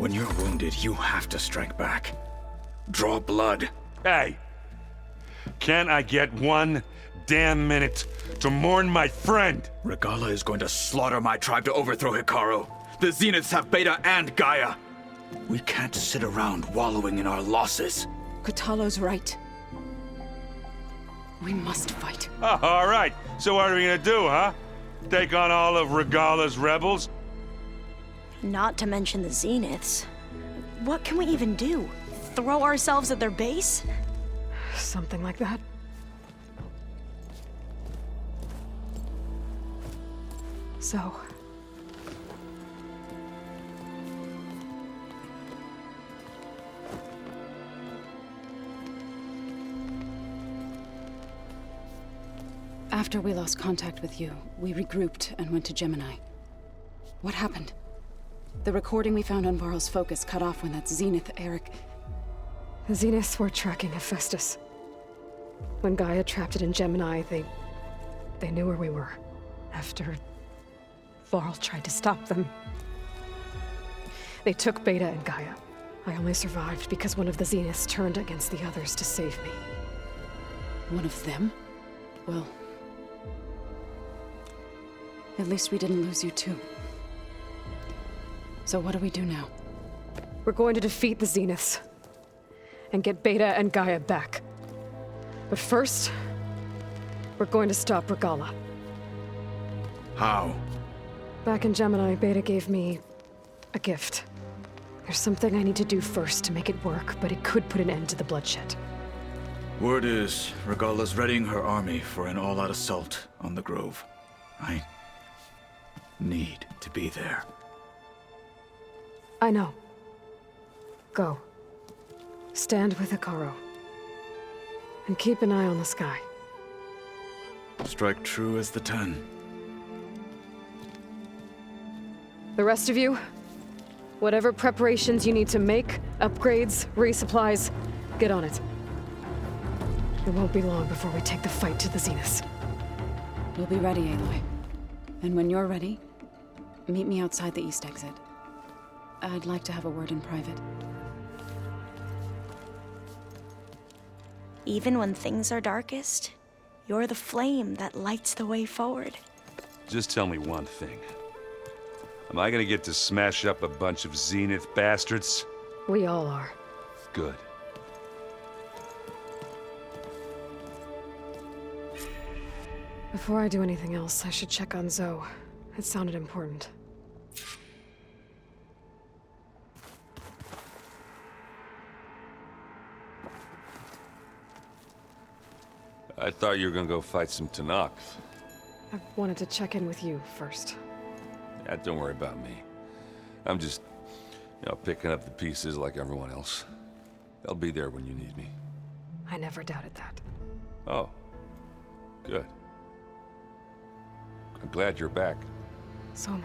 When you're wounded, you have to strike back. Draw blood. Hey! Can't I get one damn minute to mourn my friend? Regala is going to slaughter my tribe to overthrow Hikaru. The Zeniths have Beta and Gaia. We can't sit around wallowing in our losses. Kotallo's right. We must fight. Oh, all right. So what are we gonna do, huh? Take on all of Regala's rebels? Not to mention the Zeniths. What can we even do? Throw ourselves at their base? Something like that. So... After we lost contact with you, we regrouped and went to Gemini. What happened? The recording we found on Varl's focus cut off when that Zenith, Eric... The Zeniths were tracking Hephaestus. When Gaia trapped it in Gemini, they knew where we were. After Varl tried to stop them, they took Beta and Gaia. I only survived because one of the Zeniths turned against the others to save me. One of them? Well... at least we didn't lose you too. So what do we do now? We're going to defeat the Zeniths. And get Beta and Gaia back. But first, we're going to stop Regala. How? Back in Gemini, Beta gave me a gift. There's something I need to do first to make it work, but it could put an end to the bloodshed. Word is, Regala's readying her army for an all-out assault on the Grove. I need to be there. I know. Go. Stand with Hikaru. And keep an eye on the sky. Strike true as the 10. The rest of you, whatever preparations you need to make, upgrades, resupplies, get on it. It won't be long before we take the fight to the Zeniths. We'll be ready, Aloy. And when you're ready, meet me outside the east exit. I'd like to have a word in private. Even when things are darkest, you're the flame that lights the way forward. Just tell me one thing. Am I gonna get to smash up a bunch of Zenith bastards? We all are. Good. Before I do anything else, I should check on Zoe. It sounded important. I thought you were gonna go fight some Tallneck. I wanted to check in with you first. Yeah, don't worry about me. I'm just, picking up the pieces like everyone else. I'll be there when you need me. I never doubted that. Oh. Good. I'm glad you're back. So am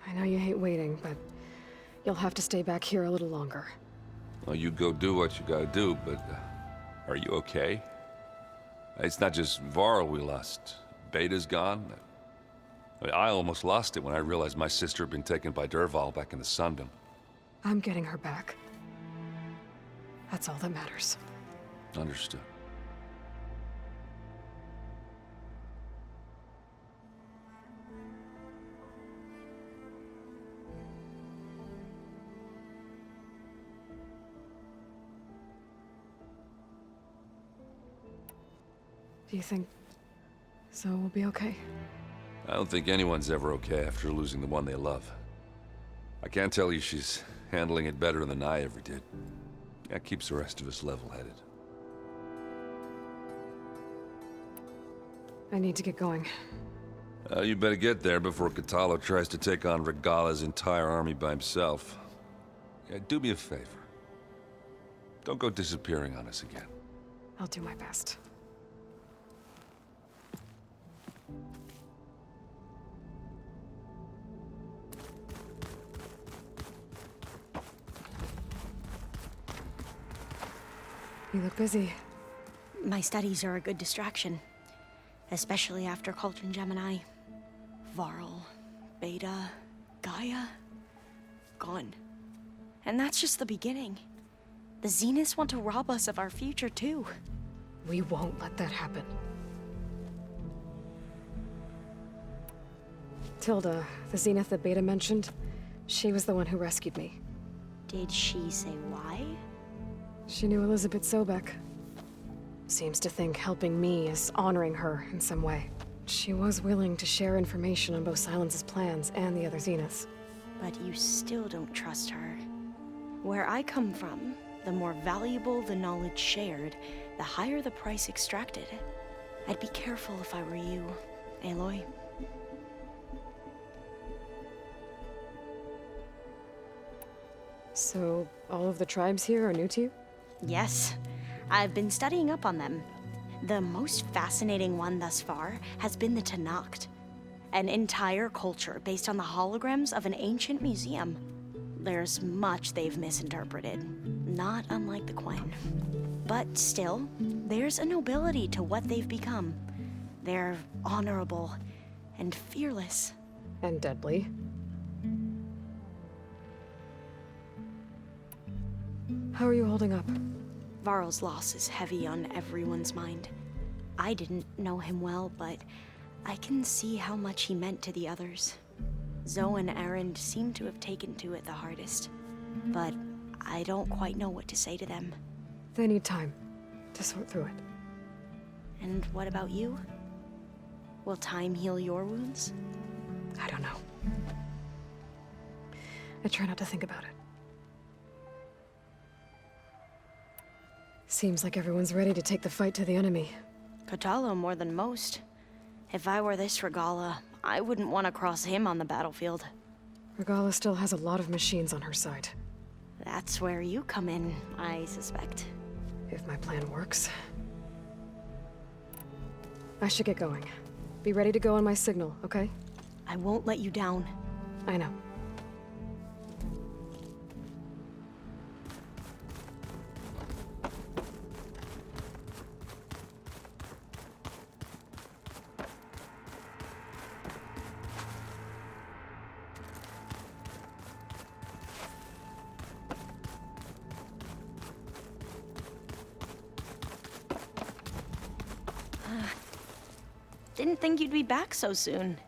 I. I know you hate waiting, but you'll have to stay back here a little longer. Well, you go do what you gotta do, but are you okay? It's not just Varl we lost. Beta's gone. I almost lost it when I realized my sister had been taken by Dervahl back in the Sundom. I'm getting her back. That's all that matters. Understood. Do you think Zoe will be okay? I don't think anyone's ever okay after losing the one they love. I can't tell you she's handling it better than I ever did. That keeps the rest of us level-headed. I need to get going. You better get there before Kotallo tries to take on Regala's entire army by himself. Yeah, do me a favor. Don't go disappearing on us again. I'll do my best. You look busy. My studies are a good distraction. Especially after Cauldron Gemini. Varl. Beta, Gaia, gone. And that's just the beginning. The Zeniths want to rob us of our future, too. We won't let that happen. Tilda, the Zenith that Beta mentioned, she was the one who rescued me. Did she say why? She knew Elizabeth Sobek. Seems to think helping me is honoring her in some way. She was willing to share information on both Silence's plans and the other Zeniths. But you still don't trust her. Where I come from, the more valuable the knowledge shared, the higher the price extracted. I'd be careful if I were you, Aloy. So, all of the tribes here are new to you? Yes, I've been studying up on them. The most fascinating one thus far has been the Tallneck, an entire culture based on the holograms of an ancient museum. There's much they've misinterpreted, not unlike the Quen. But still, there's a nobility to what they've become. They're honorable and fearless. And deadly. How are you holding up? Varl's loss is heavy on everyone's mind. I didn't know him well, but I can see how much he meant to the others. Zoe and Erend seem to have taken to it the hardest, but I don't quite know what to say to them. They need time to sort through it. And what about you? Will time heal your wounds? I don't know. I try not to think about it. Seems like everyone's ready to take the fight to the enemy. Kotallo more than most. If I were this Regala, I wouldn't want to cross him on the battlefield. Regala still has a lot of machines on her side. That's where you come in, I suspect. If my plan works. I should get going. Be ready to go on my signal, okay? I won't let you down. I know. Didn't think you'd be back so soon.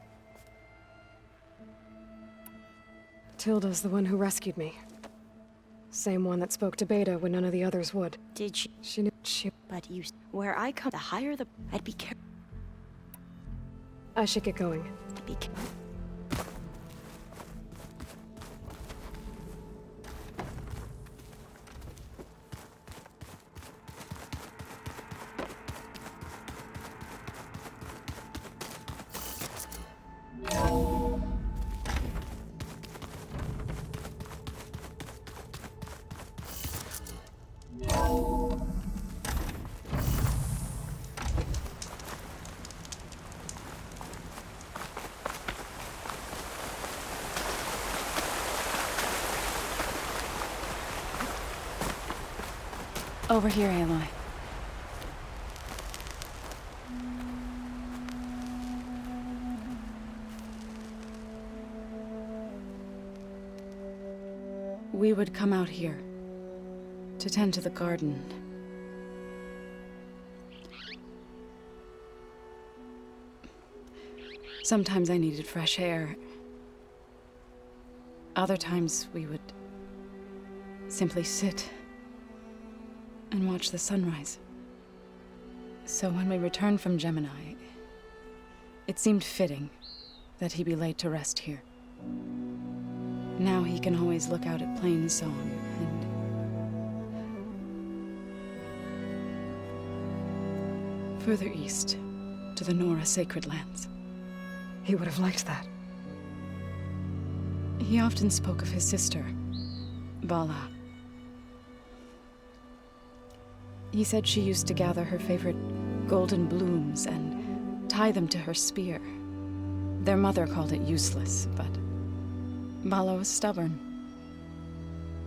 Tilda's the one who rescued me. Same one that spoke to Beta when none of the others would. Did she? She knew But you... Where I come, the higher the... I'd be careful. I should get going. Be careful. Over here, Aloy. We would come out here to tend to the garden. Sometimes I needed fresh air. Other times we would simply sit and watch the sunrise. So when we returned from Gemini, it seemed fitting that he be laid to rest here. Now he can always look out at Plain Song and further east to the Nora Sacred Lands. He would have liked that. He often spoke of his sister, Bala. He said she used to gather her favorite golden blooms and tie them to her spear. Their mother called it useless, but Bala was stubborn.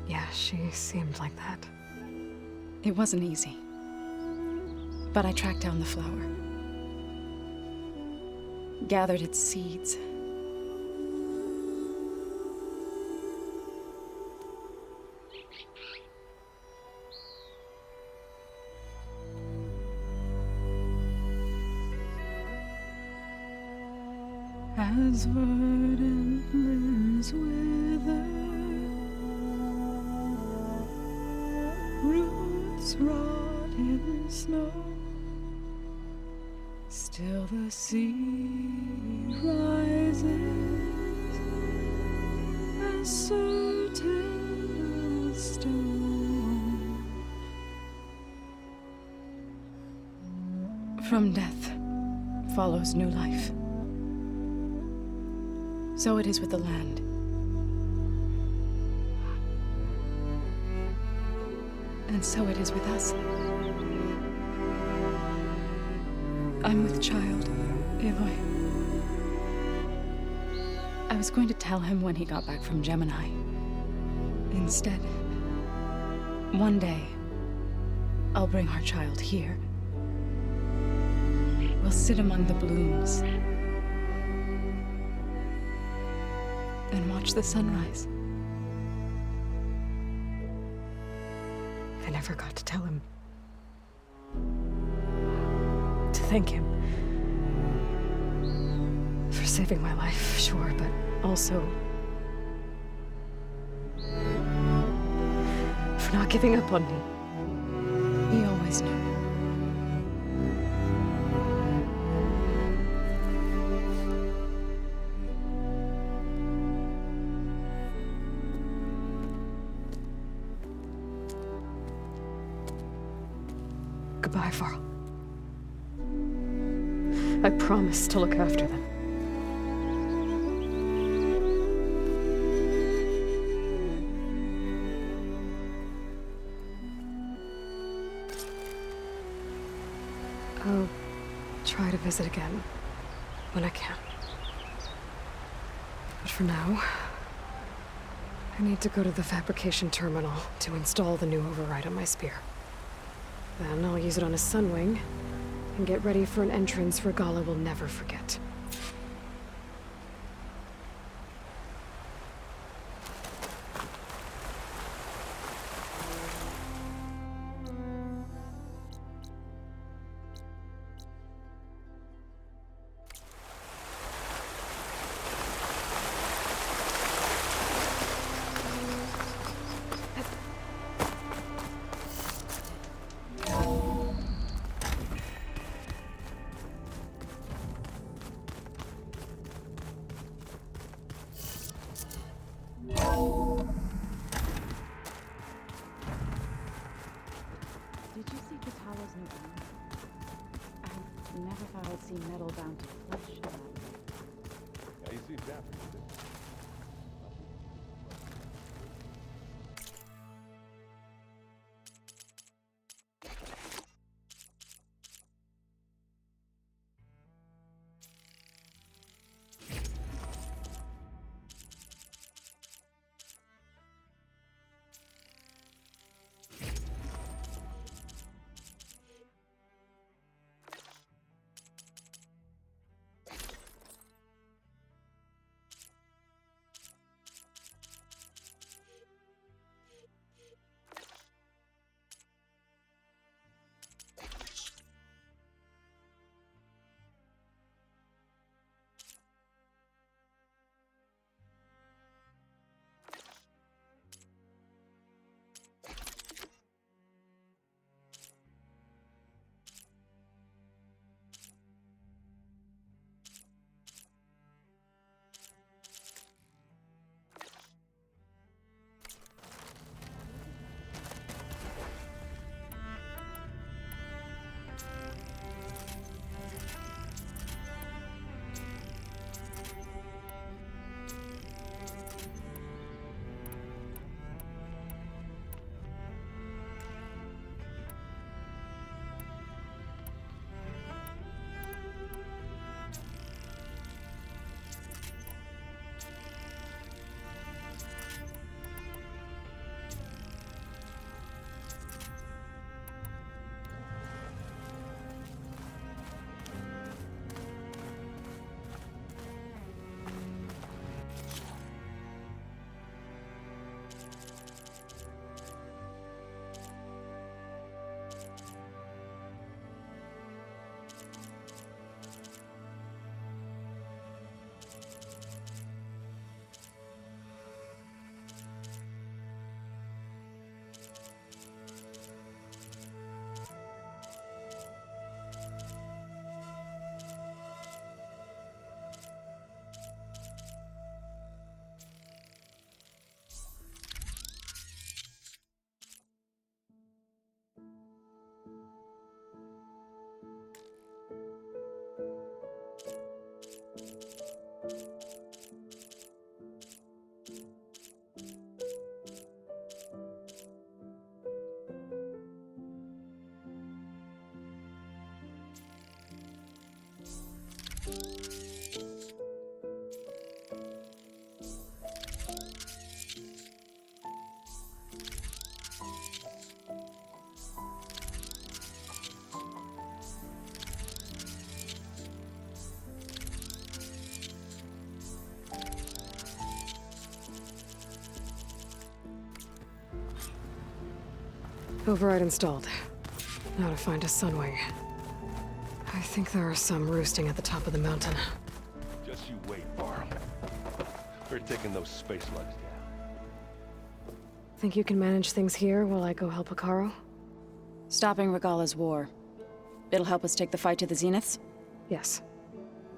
Yeah, she seemed like that. It wasn't easy. But I tracked down the flower. Gathered its seeds. As verdant limbs wither, roots rot in snow, still the sea rises as certain as stone. From death follows new life. So it is with the land. And so it is with us. I'm with child, Aloy. I was going to tell him when he got back from Gemini. Instead, one day, I'll bring our child here. We'll sit among the blooms and watch the sunrise. I never got to tell him. To thank him. For saving my life, sure, but also for not giving up on me. He always knew. Goodbye, Varl. I promise to look after them. I'll try to visit again when I can. But for now, I need to go to the fabrication terminal to install the new override on my spear. Then I'll use it on a sunwing and get ready for an entrance Regalla will never forget. Did you see Katalo's new armor? I never thought I'd see metal bound to flesh. Yeah, you see Japanese. Override installed. Now to find a sunwing. I think there are some roosting at the top of the mountain. Just you wait, Varl. We're taking those space slugs down. Think you can manage things here while I go help Akaro? Stopping Regalla's war. It'll help us take the fight to the Zeniths? Yes.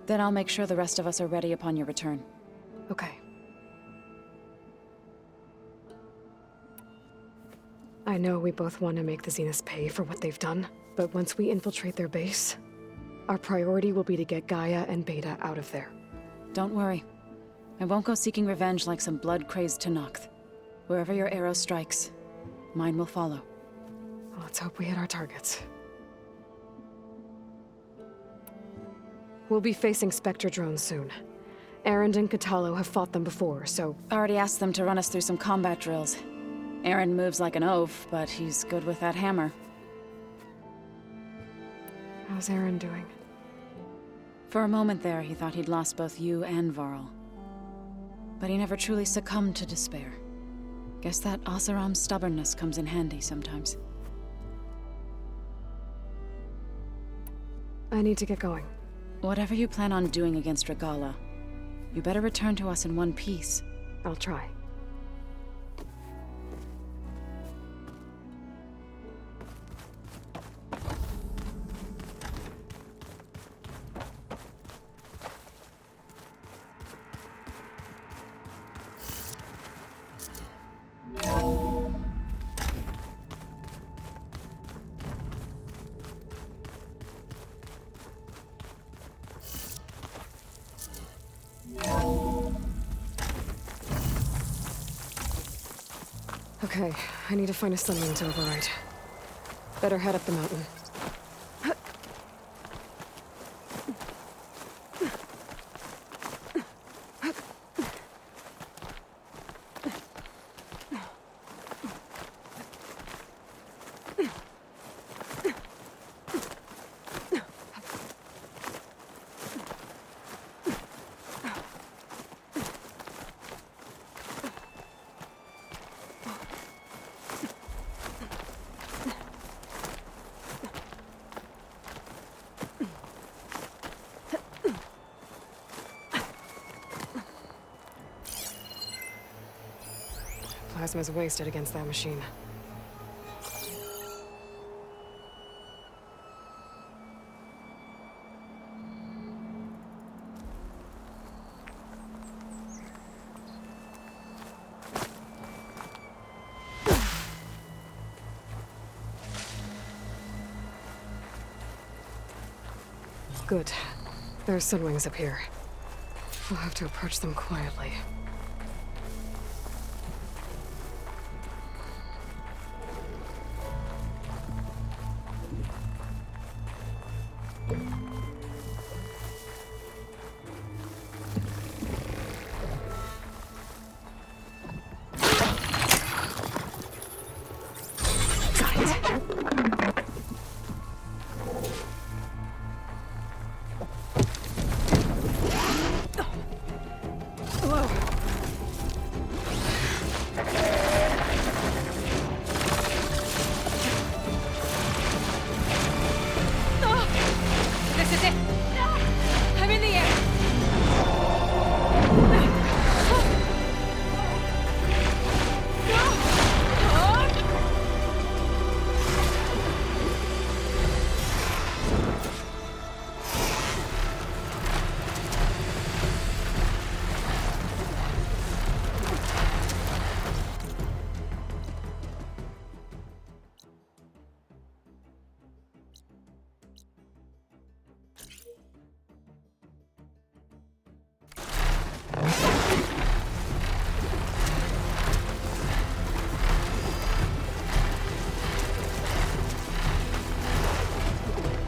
Then I'll make sure the rest of us are ready upon your return. Okay. I know we both want to make the Zeniths pay for what they've done, but once we infiltrate their base, our priority will be to get Gaia and Beta out of there. Don't worry. I won't go seeking revenge like some blood-crazed Tallneck. Wherever your arrow strikes, mine will follow. Let's hope we hit our targets. We'll be facing Spectre drones soon. Erend and Katalo have fought them before, so... Already asked them to run us through some combat drills. Erend moves like an oaf, but he's good with that hammer. How's Erend doing? For a moment there, he thought he'd lost both you and Varl. But he never truly succumbed to despair. Guess that Oseram's stubbornness comes in handy sometimes. I need to get going. Whatever you plan on doing against Regalla, you better return to us in one piece. I'll try. Okay, I need to find a sunwing to override. Better head up the mountain. Plasma's wasted against that machine. Good. There's sunwings up here. We'll have to approach them quietly.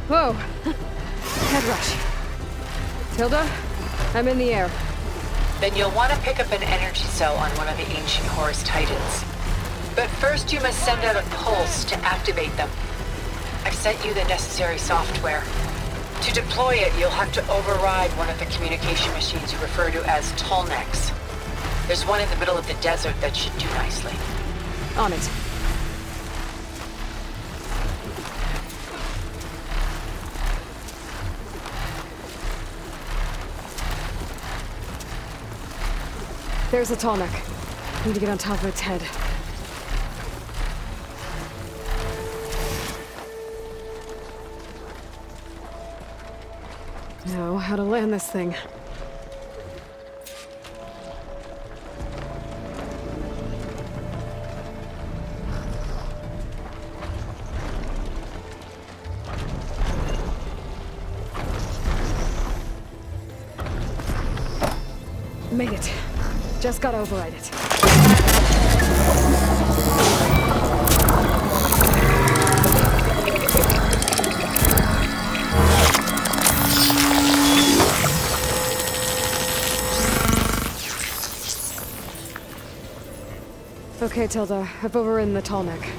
Whoa! Head rush. Tilda, I'm in the air. Then you'll want to pick up an energy cell on one of the ancient Horus Titans. But first you must send out a pulse to activate them. I've sent you the necessary software. To deploy it, you'll have to override one of the communication machines you refer to as Tallnecks. There's one in the middle of the desert that should do nicely. On it. There's a Tallneck. Need to get on top of its head. Now, how to land this thing. Made it. Just gotta override it. Okay, Tilda. I've overridden the Tallneck.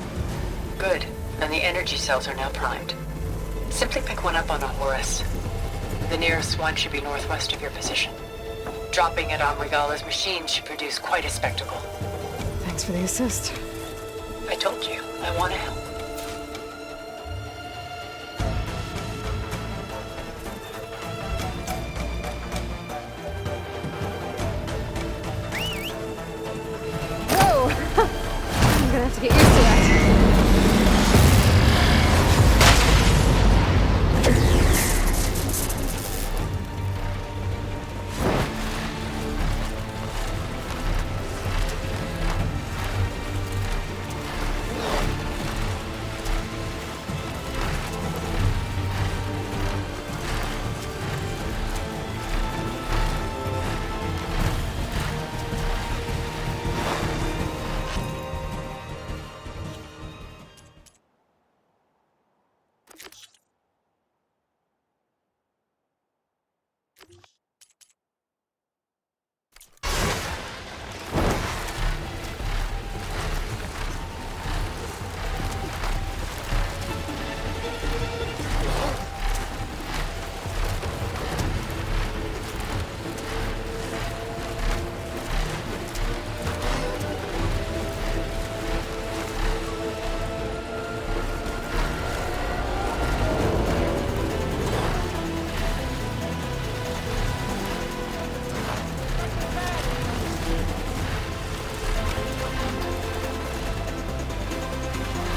Good. And the energy cells are now primed. Simply pick one up on a Horus. The nearest one should be northwest of your position. Dropping it on Regala's machine should produce quite a spectacle. Thanks for the assist. I told you, I want to help. Whoa! I'm gonna have to get used to that.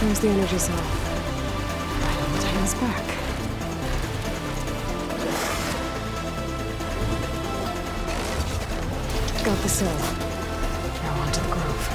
There's the energy cell. Right on the Titan's back. Got the cell. Now on to the Grove.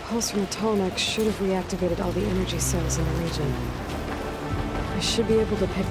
Pulse from the Tallneck should have reactivated all the energy cells in the region. I should be able to pick